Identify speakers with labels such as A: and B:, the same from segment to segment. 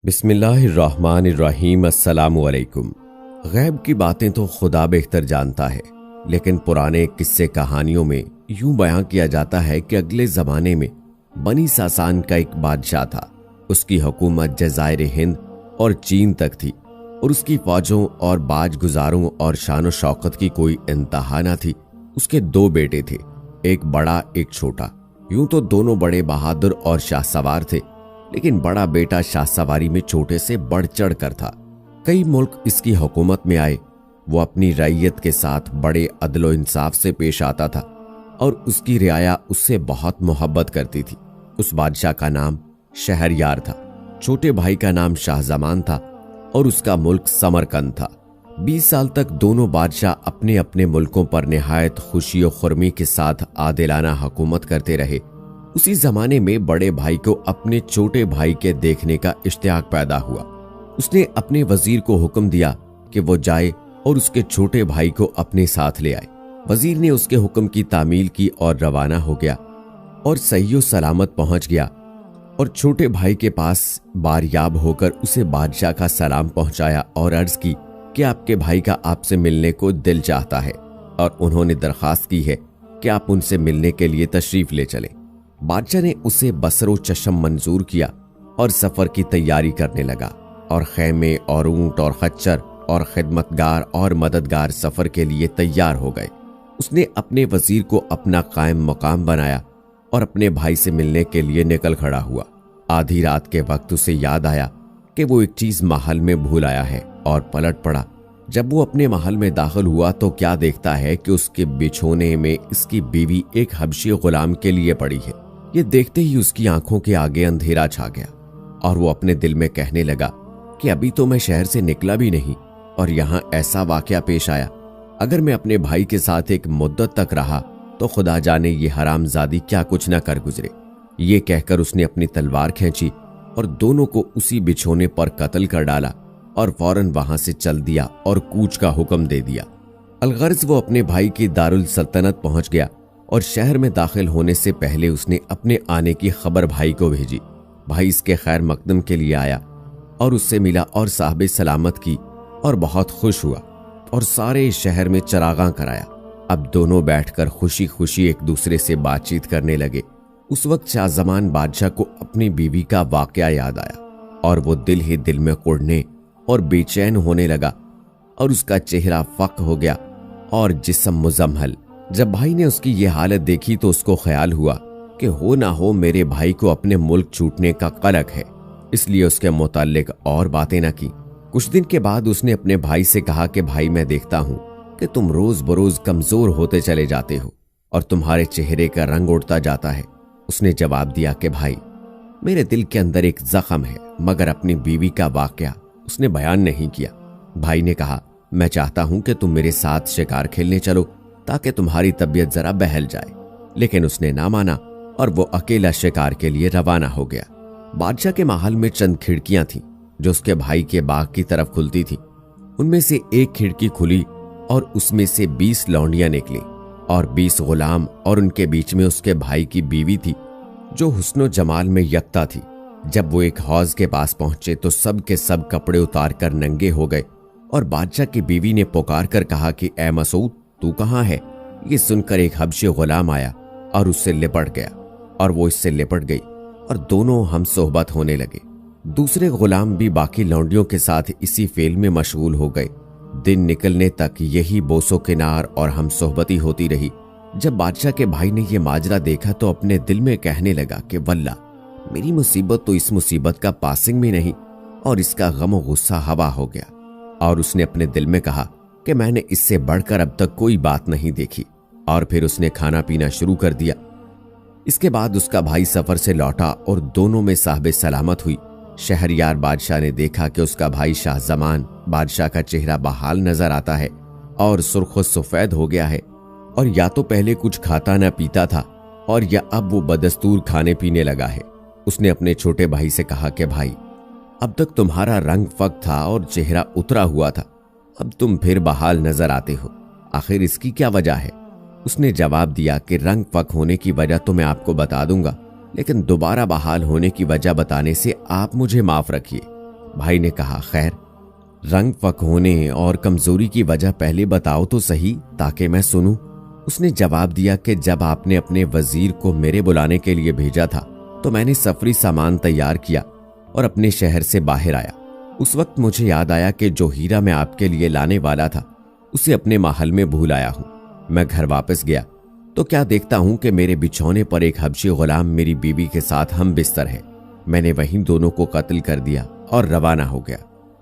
A: बिस्मिल्लाहिर्रहमानिर्रहीम। अस्सलामुअलैकुम। गैब की बातें तो खुदा बेहतर जानता है, लेकिन पुराने किस्से कहानियों में यूं बयां किया जाता है कि अगले ज़माने में बनी सासान का एक बादशाह था। उसकी हुकूमत जज़ायर हिंद और चीन तक थी और उसकी फौजों और बाज गुजारों और शान व शौकत की कोई इंतहा न थी। उसके दो बेटे थे, एक बड़ा एक छोटा। यूं तो दोनों बड़े बहादुर और शाहसवार थे, लेकिन बड़ा बेटा शाहसवारी में छोटे से बढ़ चढ़ कर था। कई मुल्क इसकी हुकूमत में आए। वो अपनी रैयत के साथ बड़े अदलो इंसाफ से पेश आता था और उसकी रियाया उससे बहुत मोहब्बत करती थी। उस बादशाह का नाम शहरयार था। छोटे भाई का नाम शाहजमान था और उसका मुल्क समरकंद था। 20 साल तक दोनों बादशाह अपने अपने मुल्कों पर निहायत खुशी और खुर्मी के साथ आदिलाना हुकूमत करते रहे। उसी जमाने में बड़े भाई को अपने छोटे भाई के देखने का इश्तियाक पैदा हुआ। उसने अपने वजीर को हुक्म दिया कि वो जाए और उसके छोटे भाई को अपने साथ ले आए। वजीर ने उसके हुक्म की तामील की और रवाना हो गया और सही सलामत पहुंच गया और छोटे भाई के पास बारयाब होकर उसे बादशाह का सलाम पहुंचाया और अर्ज की कि आपके भाई का आपसे मिलने को दिल चाहता है और उन्होंने दरखास्त की है कि आप उनसे मिलने के लिए तशरीफ ले चलें। बादशाह ने उसे बसरो चशम मंजूर किया और सफर की तैयारी करने लगा और खैमे और ऊंट और खच्चर और खिदमतगार और मददगार सफर के लिए तैयार हो गए। उसने अपने वजीर को अपना कायम मकाम बनाया और अपने भाई से मिलने के लिए निकल खड़ा हुआ। आधी रात के वक्त उसे याद आया कि वो एक चीज महल में भूल आया है और पलट पड़ा। जब वो अपने महल में दाखिल हुआ तो क्या देखता है कि उसके बिछोने में इसकी बीवी एक हबशी गुलाम के लिए पड़ी है। ये देखते ही उसकी आंखों के आगे अंधेरा छा गया और वो अपने दिल में कहने लगा कि अभी तो मैं शहर से निकला भी नहीं और यहाँ ऐसा वाकया पेश आया। अगर मैं अपने भाई के साथ एक मुद्दत तक रहा तो खुदा जाने ये हरामजादी क्या कुछ न कर गुजरे। ये कहकर उसने अपनी तलवार खींची और दोनों को उसी बिछोने पर कत्ल कर डाला और फौरन वहां से चल दिया और कूच का हुक्म दे दिया। अलगर्ज वो अपने भाई की दारुल सल्तनत पहुंच गया और शहर में दाखिल होने से पहले उसने अपने आने की खबर भाई को भेजी। भाई इसके खैर मकदम के लिए आया और उससे मिला और साहब सलामत की और बहुत खुश हुआ और सारे शहर में चरागां कराया। अब दोनों बैठकर खुशी खुशी एक दूसरे से बातचीत करने लगे। उस वक्त शाहजमान बादशाह को अपनी बीवी का वाकया याद आया और वो दिल ही दिल में कुढ़ने और बेचैन होने लगा और उसका चेहरा फक हो गया और जिस्म मुजम्मल। जब भाई ने उसकी ये हालत देखी तो उसको ख्याल हुआ कि हो ना हो मेरे भाई को अपने मुल्क छूटने का कलक है, इसलिए उसके मुताल्लिक और बातें न की। कुछ दिन के बाद उसने अपने भाई से कहा कि भाई मैं देखता हूं कि तुम रोज बरोज कमजोर होते चले जाते हो और तुम्हारे चेहरे का रंग उड़ता जाता है। उसने जवाब दिया कि भाई मेरे दिल के अंदर एक जख्म है, मगर अपनी बीवी का वाकया उसने बयान नहीं किया। भाई ने कहा मैं चाहता हूं कि तुम मेरे साथ शिकार खेलने चलो ताकि तुम्हारी तबीयत जरा बहल जाए, लेकिन उसने ना माना और वो अकेला शिकार के लिए रवाना हो गया। बादशाह के महल में चंद खिड़कियां थीं जो उसके भाई के बाग की तरफ खुलती थीं। उनमें से एक खिड़की खुली और उसमें से 20 लौंडियां निकली और 20 गुलाम और उनके बीच में उसके भाई की बीवी थी जो हुस्नो जमाल में यकता थी। जब वो एक हौज के पास पहुंचे तो सब के सब कपड़े उतार कर नंगे हो गए और बादशाह की बीवी ने पुकार कर कहा कि ए मसूद तू कहाँ है। ये सुनकर एक हबशी गुलाम आया और उससे लिपट गया और वो इससे लिपट गई और दोनों हम सोहबत होने लगे। दूसरे गुलाम भी बाकी लौंडियों के साथ इसी फेल में मशगूल हो गए। दिन निकलने तक यही बोसो किनार और हम सोहबती होती रही। जब बादशाह के भाई ने यह माजरा देखा तो अपने दिल में कहने लगा कि वल्ला मेरी मुसीबत तो इस मुसीबत का पासिंग में नहीं और इसका गम और गुस्सा हवा हो गया। और उसने अपने दिल में कहा कि मैंने इससे बढ़कर अब तक कोई बात नहीं देखी और फिर उसने खाना पीना शुरू कर दिया। इसके बाद उसका भाई सफर से लौटा और दोनों में साहब सलामत हुई। शहरयार बादशाह ने देखा कि उसका भाई शाहजमान बादशाह का चेहरा बहाल नजर आता है और सुर्ख सफेद हो गया है और या तो पहले कुछ खाता न पीता था और या अब वो बदस्तूर खाने पीने लगा है। उसने अपने छोटे भाई से कहा कि भाई अब तक तुम्हारा रंग फक था और चेहरा उतरा हुआ था, अब तुम फिर बहाल नजर आते हो, आखिर इसकी क्या वजह है। उसने जवाब दिया कि रंग फक होने की वजह तो मैं आपको बता दूंगा, लेकिन दोबारा बहाल होने की वजह बताने से आप मुझे माफ रखिए। भाई ने कहा, खैर, रंग फक होने और कमजोरी की वजह पहले बताओ तो सही, ताकि मैं सुनूं। उसने जवाब दिया कि जब आपने अपने वजीर को मेरे बुलाने के लिए भेजा था तो मैंने सफरी सामान तैयार किया और अपने शहर से बाहर आया। उस वक्त मुझे याद आया कि जो हीरा मैं आपके लिए लाने वाला था उसे अपने महल में भूल आया हूं। मैं घर वापस गया तो क्या देखता हूं कि मेरे बिछौने पर एक हबशी गुलाम मेरी बीवी के साथ हम बिस्तर है। मैंने वहीं दोनों को कत्ल कर दिया और रवाना हो गया।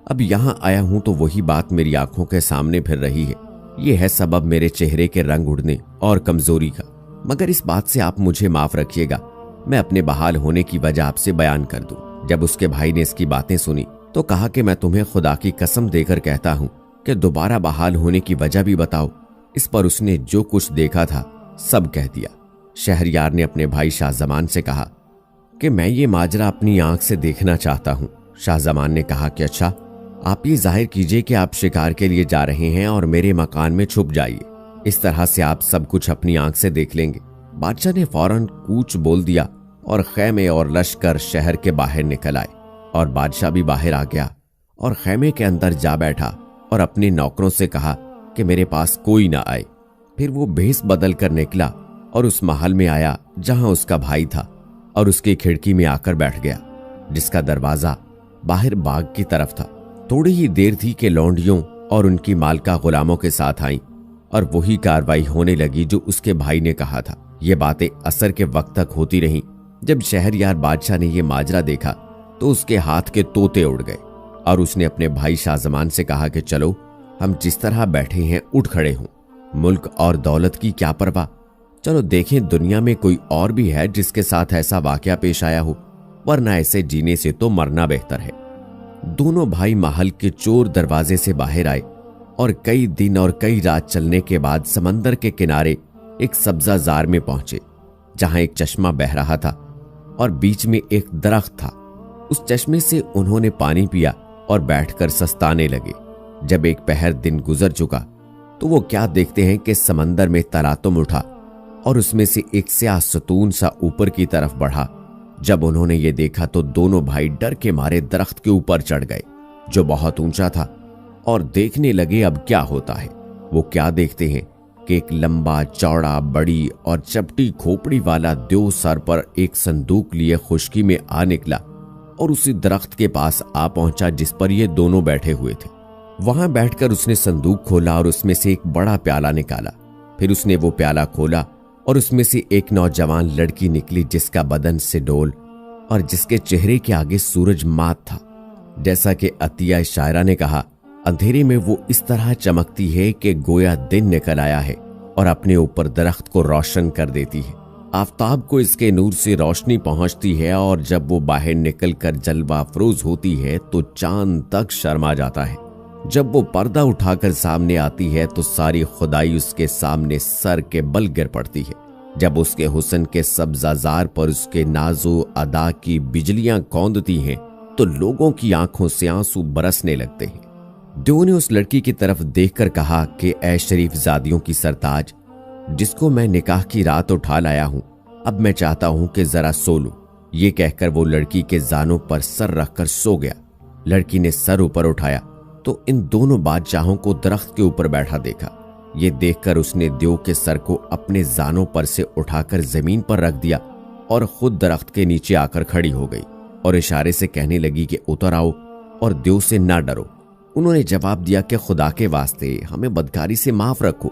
A: अब यहां आया हूं तो वही बात मेरी आंखों के सामने फिर रही है। यह है सबब मेरे चेहरे के रंग उड़ने और कमजोरी का। मगर इस बात से आप मुझे माफ रखिएगा, मैं अपने बहाल होने की वजह आपसे बयान कर दूं। जब उसके भाई ने इसकी बातें सुनी तो कहा कि मैं तुम्हें खुदा की कसम देकर कहता हूं कि दोबारा बहाल होने की वजह भी बताओ। इस पर उसने जो कुछ देखा था सब कह दिया। शहरयार ने अपने भाई शाहजमान से कहा कि मैं ये माजरा अपनी आंख से देखना चाहता हूं। शाहजमान ने कहा कि अच्छा, आप ये जाहिर कीजिए कि आप शिकार के लिए जा रहे हैं और मेरे मकान में छुप जाइए। इस तरह से आप सब कुछ अपनी आंख से देख लेंगे। बादशाह ने फौरन कूच बोल दिया और खैमे और लश्कर शहर के बाहर निकल आए और बादशाह भी बाहर आ गया और खैमे के अंदर जा बैठा और अपने नौकरों से कहा कि मेरे पास कोई ना आए। फिर वो भेस बदल कर निकला और उस महल में आया जहां उसका भाई था और उसकी खिड़की में आकर बैठ गया, जिसका दरवाजा बाहर बाग की तरफ था। थोड़ी ही देर थी कि लौंडियों और उनकी मालका गुलामों के साथ आईं और वही कार्रवाई होने लगी जो उसके भाई ने कहा था। ये बातें असर के वक्त तक होती रहीं। जब शहरयार बादशाह ने यह माजरा देखा तो उसके हाथ के तोते उड़ गए और उसने अपने भाई शाहजमान से कहा कि चलो, हम जिस तरह बैठे हैं उठ खड़े हों। मुल्क और दौलत की क्या परवाह, चलो देखें दुनिया में कोई और भी है जिसके साथ ऐसा वाकया पेश आया हो, वरना ऐसे जीने से तो मरना बेहतर है। दोनों भाई महल के चोर दरवाजे से बाहर आए और कई दिन और कई रात चलने के बाद समंदर के किनारे एक सब्जाजार में पहुंचे, जहां एक चश्मा बह रहा था और बीच में एक दरख्त था। उस चश्मे से उन्होंने पानी पिया और बैठकर सस्ताने लगे। जब एक पहर दिन गुजर चुका तो वो क्या देखते हैं कि समंदर में तलातुम उठा और उसमें से एक स्याह सतून सा ऊपर की तरफ बढ़ा। जब उन्होंने ये देखा तो दोनों भाई डर के मारे दरख्त के ऊपर चढ़ गए, जो बहुत ऊंचा था, और देखने लगे अब क्या होता है। वो क्या देखते हैं कि एक लंबा चौड़ा बड़ी और चपटी खोपड़ी वाला देव सर पर एक संदूक लिए खुश्की में आ निकला और उसी दरख्त के पास आ पहुंचा जिस पर ये दोनों बैठे हुए थे। वहां बैठकर उसने संदूक खोला और उसमें से एक बड़ा प्याला निकाला। फिर उसने वो प्याला खोला और उसमें से एक नौजवान लड़की निकली जिसका बदन से डोल और जिसके चेहरे के आगे सूरज मात था। जैसा कि अतिया शायरा ने कहा, अंधेरे में वो इस तरह चमकती है कि गोया दिन निकल आया है और अपने ऊपर दरख्त को रोशन कर देती है। आफताब को इसके नूर से रोशनी पहुंचती है और जब वो बाहर निकलकर जलवा अफरोज होती है तो चांद तक शर्मा जाता है। जब वो पर्दा उठाकर सामने आती है तो सारी खुदाई उसके सामने सर के बल गिर पड़ती है। जब उसके हुस्न के सब्जाजार पर उसके नाजो अदा की बिजलियां कौंदती हैं तो लोगों की आंखों से आंसू बरसने लगते हैं। देव ने उस लड़की की तरफ देखकर कहा कि ऐ शरीफ जादियों की सरताज, जिसको मैं निकाह की रात उठा लाया हूं, अब मैं चाहता हूं कि जरा सो लूं। ये कहकर वो लड़की के जानों पर सर रखकर सो गया। लड़की ने सर ऊपर उठाया तो इन दोनों बादशाहों को दरख्त के ऊपर बैठा देखा। ये देखकर उसने देव के सर को अपने जानों पर से उठाकर जमीन पर रख दिया और खुद दरख्त के नीचे आकर खड़ी हो गई और इशारे से कहने लगी कि उतर आओ और देव से ना डरो। उन्होंने जवाब दिया कि खुदा के वास्ते हमें बदकारी से माफ रखो।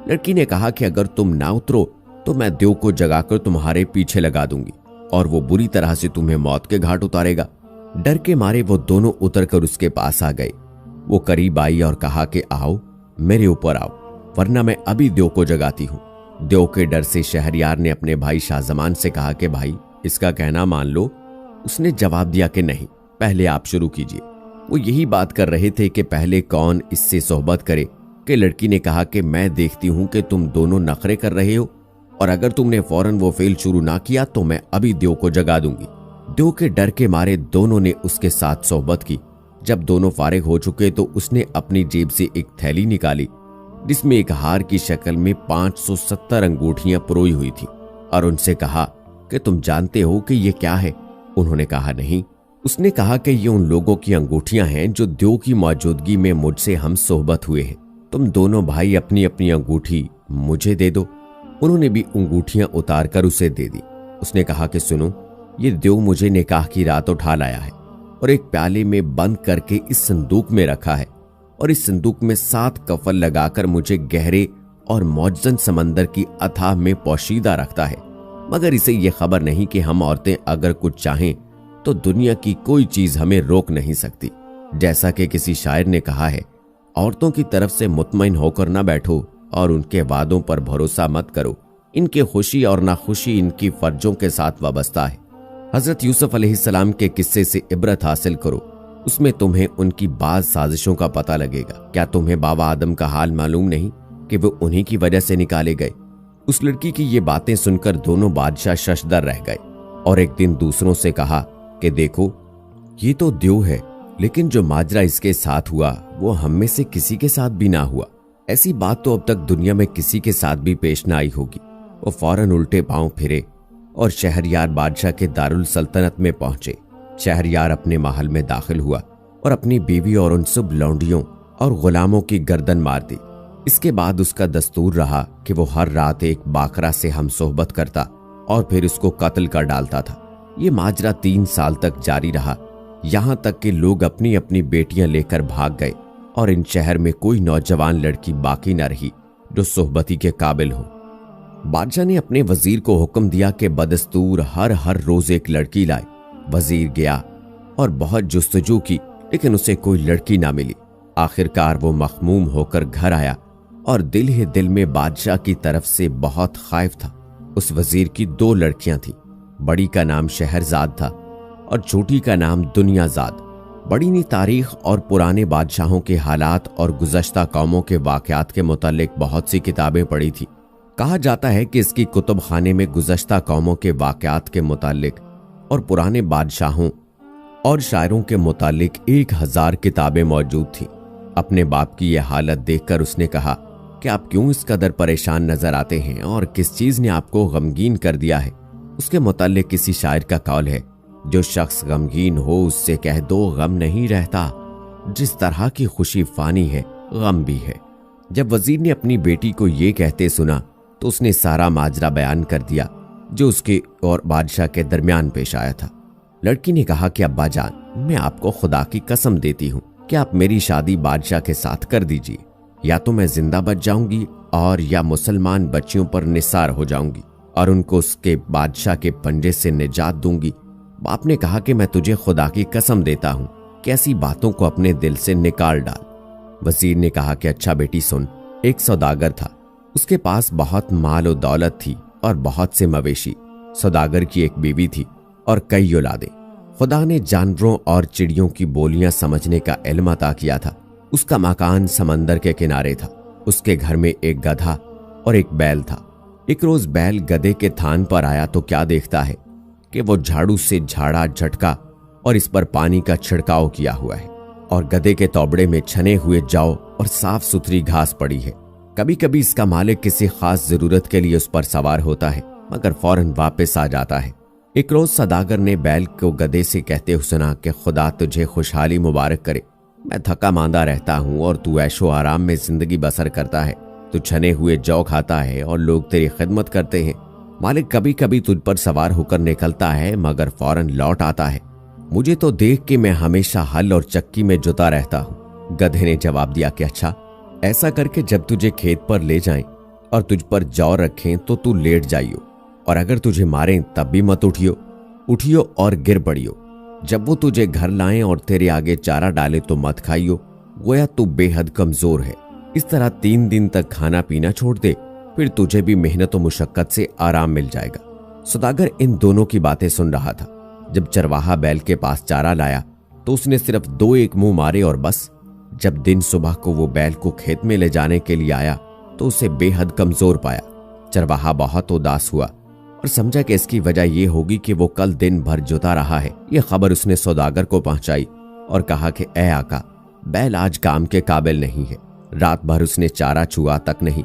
A: लड़की ने कहा कि अगर तुम ना उतरो तो मैं देव को जगाकर तुम्हारे पीछे लगा दूंगी और वो बुरी तरह से तुम्हें मौत के घाट उतारेगा। डर के मारे वो दोनों उतरकर उसके पास आ गए। वो करीब आई और कहा कि आओ, मेरे ऊपर आओ, वरना मैं अभी देव को जगाती हूं। देव के डर से शहरयार ने अपने भाई शाहजमान से कहा कि भाई, इसका कहना मान लो। उसने जवाब दिया कि नहीं, पहले आप शुरू कीजिए। वो यही बात कर रहे थे कि पहले कौन इससे सोहबत करे कि लड़की ने कहा कि मैं देखती हूं कि तुम दोनों नखरे कर रहे हो और अगर तुमने फौरन वो फेल शुरू ना किया तो मैं अभी देव को जगा दूंगी। देव के डर के मारे दोनों ने उसके साथ सोहबत की। जब दोनों फारिग हो चुके तो उसने अपनी जेब से एक थैली निकाली जिसमें एक हार की शक्ल में 570 अंगूठियां पुरोई हुई थी और उनसे कहा कि तुम जानते हो कि ये क्या है? उन्होंने कहा नहीं। उसने कहा कि ये उन लोगों की अंगूठियां हैं जो द्यो की मौजूदगी में मुझसे हम सोहबत हुए हैं। तुम दोनों भाई अपनी अपनी अंगूठी मुझे दे दो। उन्होंने भी अंगूठियां उतार कर उसे दे दी। उसने कहा कि सुनो, ये द्यो मुझे निकाह की रात उठा लाया है और एक प्याले में बंद करके इस संदूक में रखा है और इस संदूक में 7 कफन लगाकर मुझे गहरे और मौजन समंदर की अथाह में पोशीदा रखता है। मगर इसे यह खबर नहीं कि हम औरतें अगर कुछ चाहें तो दुनिया की कोई चीज हमें रोक नहीं सकती। जैसा कि किसी शायर ने कहा है, औरतों की तरफ से मुतमईन होकर ना बैठो और उनके वादों पर भरोसा मत करो। इनके खुशी और नाखुशी इनकी फर्जों के साथ वाबस्ता है। हजरत यूसुफ अलैहिस्सलाम के किस्से से इबरत हासिल करो, उसमें तुम्हें उनकी बाज साजिशों का पता लगेगा। क्या तुम्हें बाबा आदम का हाल मालूम नहीं कि वो उन्हीं की वजह से निकाले गए? उस लड़की की ये बातें सुनकर दोनों बादशाह शशदर रह गए और एक दिन दूसरों से कहा कि देखो, ये तो द्यो है, लेकिन जो माजरा इसके साथ हुआ वो हम में से किसी के साथ भी ना हुआ। ऐसी बात तो अब तक दुनिया में किसी के साथ भी पेश ना आई होगी। वो फौरन उल्टे पांव फिरे और शहरयार बादशाह के दारुल सल्तनत में पहुंचे। शहरयार अपने महल में दाखिल हुआ और अपनी बीवी और उन सब लौंडियों और गुलामों की गर्दन मार दी। इसके बाद उसका दस्तूर रहा कि वो हर रात एक बाकरा से हम सोहबत करता और फिर उसको कत्ल कर डालता था। ये माजरा 3 साल तक जारी रहा, यहां तक कि लोग अपनी अपनी बेटियां लेकर भाग गए और इन शहर में कोई नौजवान लड़की बाकी न रही जो सोहबती के काबिल हो। बादशाह ने अपने वजीर को हुक्म दिया कि बदस्तूर हर रोज एक लड़की लाए। वजीर गया और बहुत जुस्तजू की, लेकिन उसे कोई लड़की ना मिली। आखिरकार वो मखमूम होकर घर आया और दिल ही दिल में बादशाह की तरफ से बहुत खौफ था। उस वजीर की 2 लड़कियां थीं। बड़ी का नाम शहरजाद था और छोटी का नाम दुनियाजाद। बड़ी ने तारीख और पुराने बादशाहों के हालात और गुज़श्ता कौमों के वाक़यात के मुतालिक बहुत सी किताबें पढ़ी थी। कहा जाता है कि इसकी कुतुब खाने में गुज़श्ता कौमों के वाक़यात के मुतालिक और पुराने बादशाहों और शायरों के मुतालिक 1000 किताबें मौजूद थीं। अपने बाप की यह हालत देखकर उसने कहा कि आप क्यों इस कदर परेशान नजर आते हैं और किस चीज ने आपको गमगीन कर दिया है? उसके मुतालिक किसी शायर का कौल है, जो शख्स गमगीन हो उससे कह दो गम नहीं रहता। जिस तरह की खुशी फानी है, गम भी है। जब वजीर ने अपनी बेटी को ये कहते सुना तो उसने सारा माजरा बयान कर दिया जो उसके और बादशाह के दरमियान पेश आया था। लड़की ने कहा कि अब्बा जान, मैं आपको खुदा की कसम देती हूँ कि आप मेरी शादी बादशाह के साथ कर दीजिए, या तो मैं जिंदा बच जाऊंगी और या मुसलमान बच्चियों पर निसार हो जाऊंगी और उनको उसके बादशाह के पंजे से निजात दूंगी। बाप ने कहा कि मैं तुझे खुदा की कसम देता हूँ कि ऐसी बातों को अपने दिल से निकाल डाल। वजीर ने कहा कि अच्छा बेटी सुन, एक सौदागर था, उसके पास बहुत माल और दौलत थी और बहुत से मवेशी। सौदागर की एक बीवी थी और कई औलादें। खुदा ने जानवरों और चिड़ियों की बोलियां समझने का इल्म अता किया था। उसका मकान समंदर के किनारे था। उसके घर में एक गधा और एक बैल था। एक रोज बैल गधे के थान पर आया तो क्या देखता है कि वो झाड़ू से झाड़ा झटका और इस पर पानी का छिड़काव किया हुआ है और गधे के तौबड़े में छने हुए जौ और साफ सुथरी घास पड़ी है। कभी कभी इसका मालिक किसी खास जरूरत के लिए उस पर सवार होता है, मगर फौरन वापस आ जाता है। एक रोज सौदागर ने बैल को गधे से कहते हुए सुना कि खुदा तुझे खुशहाली मुबारक करे। मैं थका मांदा रहता हूँ और तू ऐशो आराम में जिंदगी बसर करता है। तू छने हुए जौ खाता है और लोग तेरी खिदमत करते हैं। मालिक कभी कभी तुझ पर सवार होकर निकलता है, मगर फौरन लौट आता है। मुझे तो देख के मैं हमेशा हल और चक्की में जुता रहता हूँ। गधे ने जवाब दिया कि अच्छा, ऐसा करके जब तुझे खेत पर ले जाएं और तुझ पर जौ रखें तो तू लेट जाइयो, और अगर तुझे मारें तब भी मत उठियो और गिर पड़ियो। जब वो तुझे घर लाएं और तेरे आगे चारा डाले तो मत खाइयो, गोया तू बेहद कमजोर है। इस तरह 3 दिन तक खाना पीना छोड़ दे, फिर तुझे भी मेहनत और मुशक्कत से आराम मिल जाएगा। सौदागर इन दोनों की बातें सुन रहा था। जब चरवाहा बैल के पास चारा लाया तो उसने सिर्फ 2 मुंह मारे और बस। जब दिन सुबह को वो बैल को खेत में ले जाने के लिए आया तो उसे बेहद कमजोर पाया। चरवाहा बहुत उदास हुआ और समझा कि इसकी वजह यह होगी कि वो कल दिन भर जुता रहा है। यह खबर उसने सौदागर को पहुंचाई और कहा कि ए आका, बैल आज काम के काबिल नहीं है। रात भर उसने चारा छुआ तक नहीं।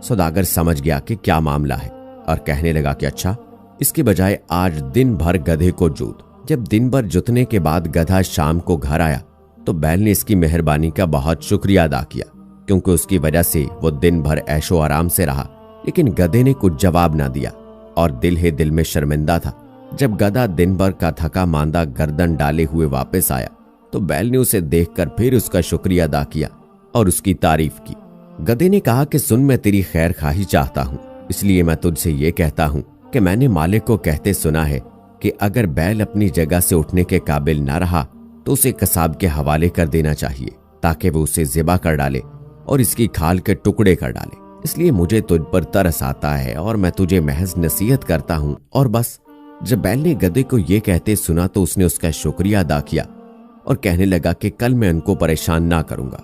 A: सौदागर समझ गया कि क्या मामला है और कहने लगा कि अच्छा, इसके बजाय आज दिन भर गधे को जूत। जब दिन भर जुतने के बाद गधा शाम को घर आया तो बैल ने इसकी मेहरबानी का बहुत शुक्रिया अदा किया, क्योंकि उसकी वजह से वो दिन भर ऐशो आराम से रहा। लेकिन गधे ने कुछ जवाब ना दिया और दिल ही दिल में शर्मिंदा था। जब गधा दिन भर का थका मांदा गर्दन डाले हुए वापस आया तो बैल ने उसे देखकर फिर उसका शुक्रिया अदा किया और उसकी तारीफ की। गधे ने कहा कि सुन, मैं तेरी खैर खाही चाहता हूं, इसलिए मैं तुझसे ये कहता हूं कि मैंने मालिक को कहते सुना है कि अगर बैल अपनी जगह से उठने के काबिल ना रहा तो उसे कसाब के हवाले कर देना चाहिए, ताकि वो उसे ज़िबा कर डाले और इसकी खाल के टुकड़े कर डाले। इसलिए मुझे तुझ पर तरस आता है और मैं तुझे महज नसीहत करता हूं और बस। जब बैल ने गधे को ये कहते सुना तो उसने उसका शुक्रिया अदा किया और कहने लगा कि कल मैं उनको परेशान ना करूंगा।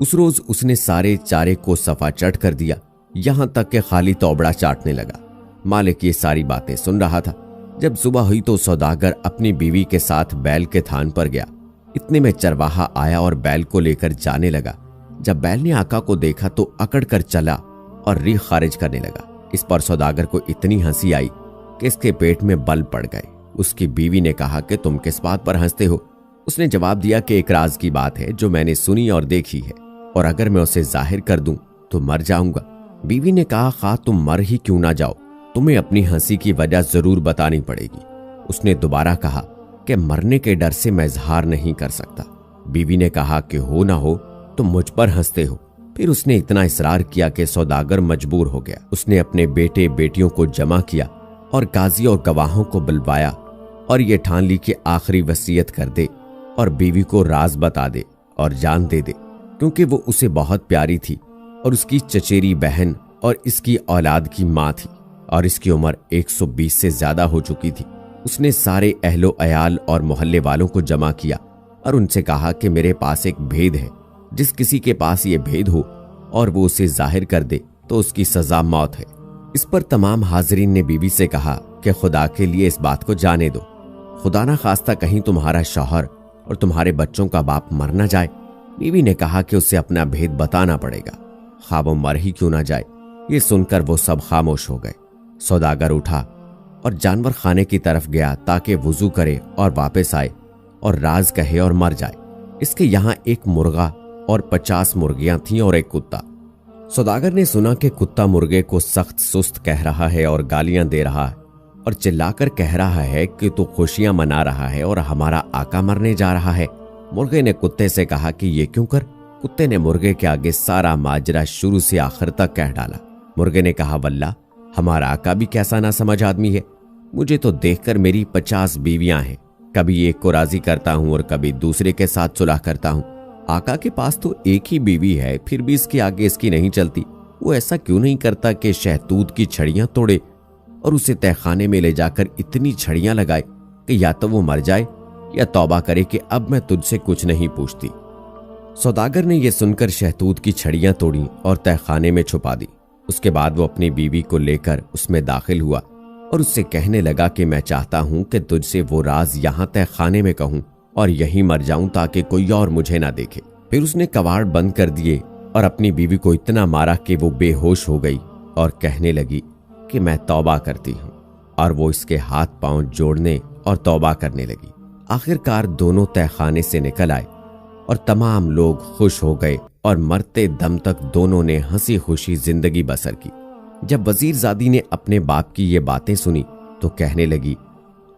A: उस रोज उसने सारे चारे को सफा चट कर दिया, यहां तक कि खाली तोबड़ा चाटने लगा। मालिक ये सारी बातें सुन रहा था। जब सुबह हुई तो सौदागर अपनी बीवी के साथ बैल के थान पर गया। इतने में चरवाहा आया और बैल को लेकर जाने लगा। जब बैल ने आका को देखा तो अकड़ कर चला और रीह खारिज करने लगा। इस पर सौदागर को इतनी हंसी आई कि इसके पेट में बल पड़ गए। उसकी बीवी ने कहा कि तुम किस बात पर हंसते हो? उसने जवाब दिया कि एक राज की बात है जो मैंने सुनी और देखी है, और अगर मैं उसे जाहिर कर दूं तो मर जाऊंगा। बीवी ने कहा, खा तुम मर ही क्यों ना जाओ, तुम्हें अपनी हंसी की वजह जरूर बतानी पड़ेगी। उसने दोबारा कहा कि मरने के डर से मैं इजहार नहीं कर सकता। बीवी ने कहा कि हो ना हो तुम मुझ पर हंसते हो। फिर उसने इतना इसरार किया कि सौदागर मजबूर हो गया। उसने अपने बेटे बेटियों को जमा किया और काजी और गवाहों को बुलवाया और ये ठान ली कि आखिरी वसीयत कर दे और बीवी को राज बता दे और जान दे दे, क्योंकि वो उसे बहुत प्यारी थी और उसकी चचेरी बहन और इसकी औलाद की माँ थी और इसकी उम्र 120 से ज्यादा हो चुकी थी। उसने सारे अहलो अयाल और मोहल्ले वालों को जमा किया और उनसे कहा कि मेरे पास एक भेद है, जिस किसी के पास ये भेद हो और वो उसे जाहिर कर दे तो उसकी सजा मौत है। इस पर तमाम हाजरीन ने बीवी से कहा कि खुदा के लिए इस बात को जाने दो, खुदा ना खास्ता कहीं तुम्हारा शौहर और तुम्हारे बच्चों का बाप मर न जाए। बीवी ने कहा कि उसे अपना भेद बताना पड़ेगा, खा वो मर ही क्यों ना जाए। ये सुनकर वो सब खामोश हो गए। सौदागर उठा और जानवर खाने की तरफ गया ताकि वुजू करे और वापस आए और राज कहे और मर जाए। इसके यहाँ एक मुर्गा और 50 मुर्गियां थीं और एक कुत्ता। सौदागर ने सुना कि कुत्ता मुर्गे को सख्त सुस्त कह रहा है और गालियां दे रहा है और चिल्लाकर कह रहा है कि तू खुशियां मना रहा है और हमारा आका मरने जा रहा है। मुर्गे ने कुत्ते से कहा कि ये क्यों कर। कुत्ते ने मुर्गे के आगे सारा माजरा शुरू से आखिर तक कह डाला। मुर्गे ने कहा, वल्ला हमारा आका भी कैसा ना समझ आदमी है। मुझे तो देखकर मेरी 50 बीवियां हैं, कभी एक को राजी करता हूं और कभी दूसरे के साथ सुलह करता हूं। आका के पास तो एक ही बीवी है, फिर भी इसके आगे इसकी नहीं चलती। वो ऐसा क्यों नहीं करता कि शहतूत की छड़ियां तोड़े और उसे तहखाने में ले जाकर इतनी छड़ियां लगाए कि या तो वो मर जाए या तौबा करे कि अब मैं तुझसे कुछ नहीं पूछती। सौदागर ने यह सुनकर शहतूत की छड़ियां तोड़ी और तहखाने में छुपा दी। उसके बाद वो अपनी बीवी को लेकर उसमें दाखिल हुआ और उससे कहने लगा कि मैं चाहता हूं कि तुझसे वो राज यहां तहखाने में कहूं और यहीं मर जाऊं ताकि कोई और मुझे ना देखे। फिर उसने कवाड़ बंद कर दिए और अपनी बीवी को इतना मारा कि वो बेहोश हो गई और कहने लगी कि मैं तौबा करती हूं, और वो इसके हाथ पांव जोड़ने और तौबा करने लगी। आखिरकार दोनों तहखाने से निकल आए और तमाम लोग खुश हो गए और मरते दम तक दोनों ने हंसी खुशी जिंदगी बसर की। जब वजीरजादी ने अपने बाप की ये बातें सुनी तो कहने लगी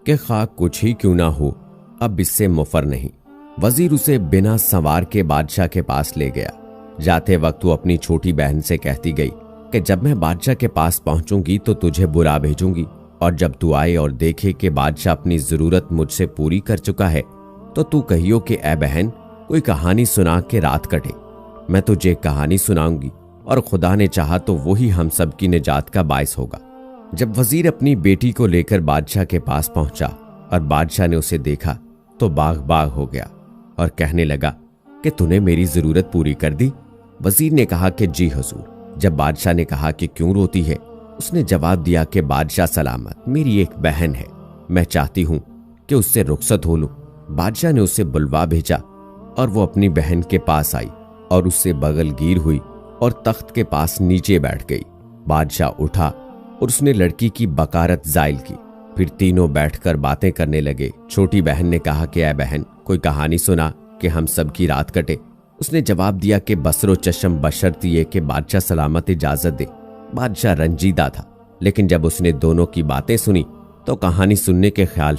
A: कि खा कुछ ही क्यों ना हो, अब इससे मुफर नहीं। वजीर उसे बिना सवार के बादशाह के पास ले गया। जाते वक्त वो अपनी छोटी बहन से कहती गई कि जब मैं बादशाह के पास पहुंचूंगी तो तुझे बुला भेजूंगी, और जब तू आए और देखे कि बादशाह अपनी जरूरत मुझसे पूरी कर चुका है तो तू कहियो कि ए बहन, कोई कहानी सुना के रात कटे। मैं तुझे एक कहानी सुनाऊंगी और खुदा ने चाहा तो वही हम सब की निजात का बायस होगा। जब वजीर अपनी बेटी को लेकर बादशाह के पास पहुंचा और बादशाह ने उसे देखा तो बाग बाग हो गया और कहने लगा कि तूने मेरी जरूरत पूरी कर दी। वजीर ने कहा कि जी हुजूर। जब बादशाह ने कहा कि क्यों रोती है, उसने जवाब दिया कि बादशाह सलामत, मेरी एक बहन है, मैं चाहती हूं कि उससे रुखसत हो लूं। बादशाह ने उसे बुलवा भेजा और वो अपनी बहन के पास आई और उससे बगलगीर हुई और तख्त के पास नीचे बैठ गई। बादशाह उठा और उसने लड़की की बकारत जायल की फिर तीनों बैठकर बातें करने लगे। छोटी बहन ने कहा कि ऐ बहन, कोई कहानी सुना कि हम सबकी रात कटे। उसने जवाब दिया कि बसरो चशम बशर्त ये कि बादशाह सलामत इजाजत दे। बादशाह रंजीदा था, लेकिन जब उसने दोनों की बातें सुनी तो कहानी सुनने के ख्याल